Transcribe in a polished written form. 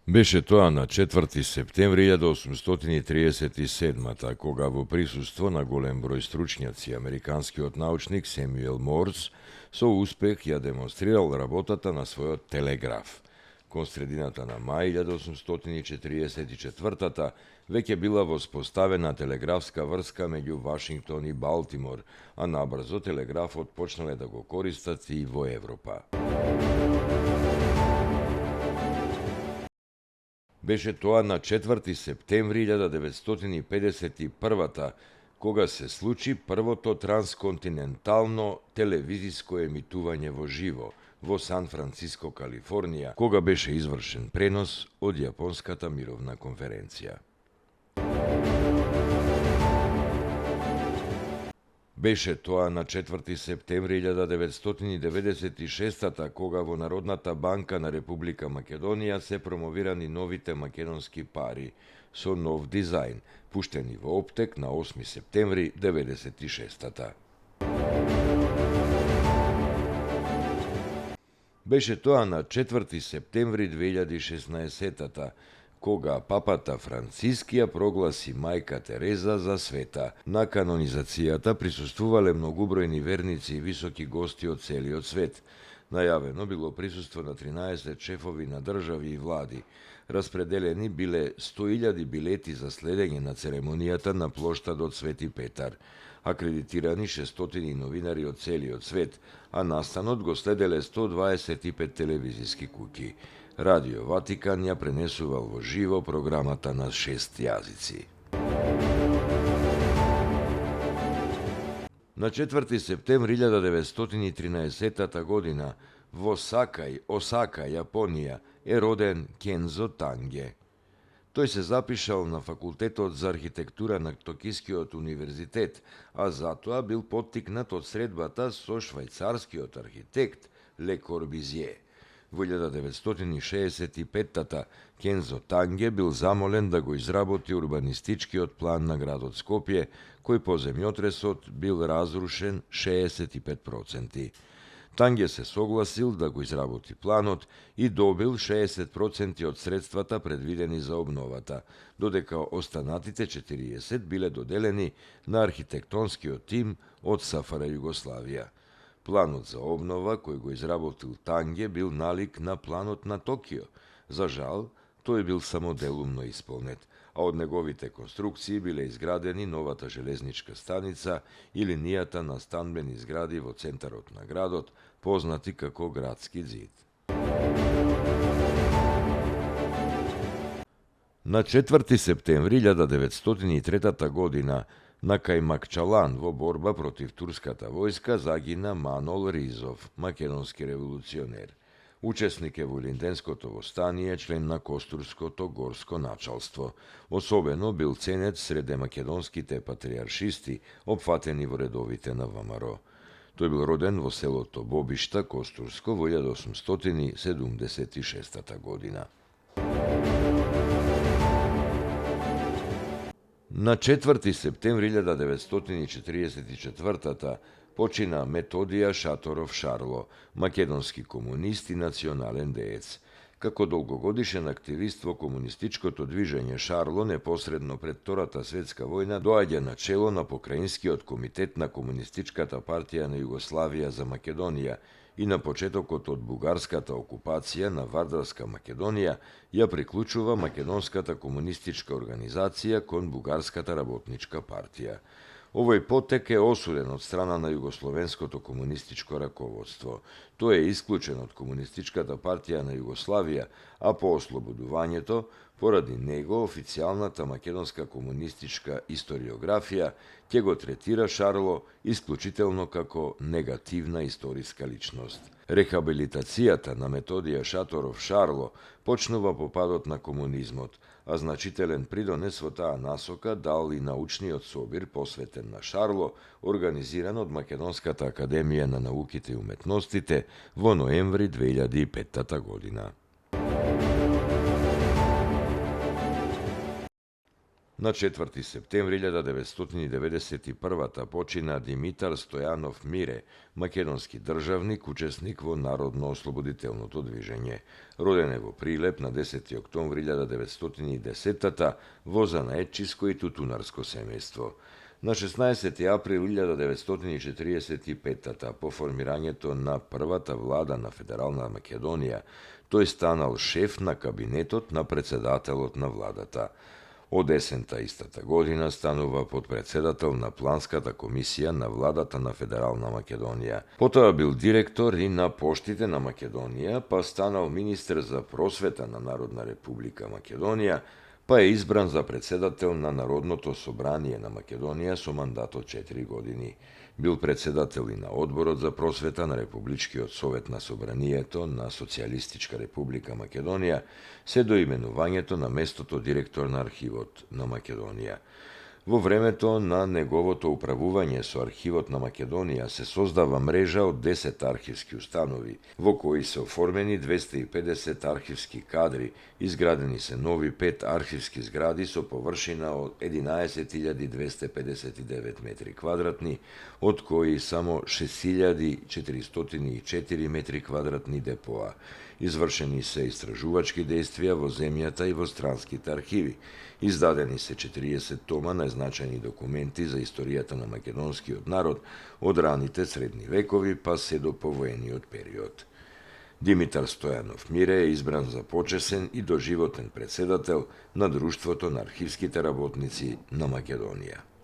Беше тоа на 4 септември 1837 кога во присуство на голем број стручњаци американскиот научник Семјуел Морс со успех ја демонстрирал работата на својот телеграф. Кон средината на мај 1844 веќе била воспоставена телеграфска врска меѓу Вашингтон и Балтимор, а набрзо телеграфот почнале да го користат и во Европа. Беше тоа на 4 септември 1951 кога се случи првото трансконтинентално телевизиско емитување во живо во Сан Франциско, Калифорнија, кога беше извршен пренос од Јапонската мировна конференција. Беше тоа на 4 септември 1996 кога во Народната банка на Република Македонија се промовирани новите македонски пари со нов дизајн, пуштени во оптек на 8 септември 1996. Беше тоа на 4 септември 2016 кога папата Франциск ја прогласи мајка Тереза за света. На канонизацијата присуствувале многубројни верници и високи гости од целиот свет. Најавено било присуство на 13 шефови на држави и влади. Распределени биле 100.000 билети за следење на церемонијата на плоштадот Свети Петар. Акредитирани 600 новинари од целиот свет, а настанот го следеле 125 телевизиски куќи. Радио Ватикан ја пренесувал во живо програмата на 6 јазици. На 4 септември 1913 година во Осака, Јапонија, е роден Кензо Танге. Тој се запишал на факултетот за архитектура на Токискиот универзитет, а затоа бил поттикнат од средбата со швајцарскиот архитект Ле Корбизје. Во 1965 Кензо Танге бил замолен да го изработи урбанистичкиот план на градот Скопје, кој по земјотресот бил разрушен 65%. Танге се согласил да го изработи планот и добил 60% од средствата предвидени за обновата, додека останатите 40% биле доделени на архитектонскиот тим од СФР Југославија. Планот за обнова, кој го изработил Танге, бил налик на планот на Токио. За жал, тој бил само делумно исполнет, а од неговите конструкции биле изградени новата железничка станица и линијата на станбени згради во центарот на градот, познати како Градски ѕид. На 4 септември 1903 година на Кајмакчалан во борба против турската војска загина Манол Ризов, македонски револуционер. Учесник е во Илинденското востание, член на Костурското горско началство. Особено бил ценет среде македонските патриаршисти, опфатени во редовите на ВМРО. Тој бил роден во селото Бобишта, Костурско, во 1876 година. На 4 септември 1944 почина Методија Шаторов Шарло, македонски комунист и национален деец. Како долгогодишен активист во комунистичкото движење, Шарло непосредно пред Втората светска војна доаѓа на чело на покраинскиот комитет на Комунистичката партија на Југославија за Македонија и на почетокот од бугарската окупација на Вардарска Македонија ја приклучува Македонската комунистичка организација кон Бугарската работничка партија. Овој потек е осуден од страна на југословенското комунистичко раководство. Тој е исклучен од Комунистичката партија на Југославија, а по ослободувањето, поради него, официјалната македонска комунистичка историографија ќе го третира Шарло исклучително како негативна историска личност. Рехабилитацијата на Методија Шаторов Шарло почнува по падот на комунизмот, а значителен придонес во таа насока дал и научниот собир посветен на Шарло, организиран од Македонската академија на науките и уметностите во ноември 2005 година. На 4. септември 1991 почина Димитар Стојанов Мире, македонски државник, учесник во Народно-ослободителното движење. Роден е во Прилеп на 10. октомври 1910 во занаетчиско и тутунарско семејство. На 16. април 1945 по формирањето на првата влада на Федерална Македонија, тој станал шеф на кабинетот на председателот на владата. Од есента истата година станува подпредседател на Планската комисија на владата на Федерална Македонија. Потоа бил директор и на поштите на Македонија, па станал министер за просвета на Народна република Македонија, па е избран за председател на Народното собрание на Македонија со мандат од 4 години. Бил председател и на Одборот за просвета на Републичкиот совет на Собранието на Социјалистичка република Македонија, се до именувањето на местото директор на архивот на Македонија. Во времето на неговото управување со архивот на Македонија се создава мрежа од 10 архивски установи, во кои се оформени 250 архивски кадри, изградени се нови 5 архивски згради со површина од 11.259 метри квадратни, од кои само 6.404 метри квадратни депоа. Извршени се истражувачки действија во земјата и во странските архиви. Издадени се 40 тома на значајни документи за историјата на македонскиот народ од раните средни векови па се до повоениот период. Димитар Стојанов Мире е избран за почесен и доживотен председател на Друштвото на архивските работници на Македонија.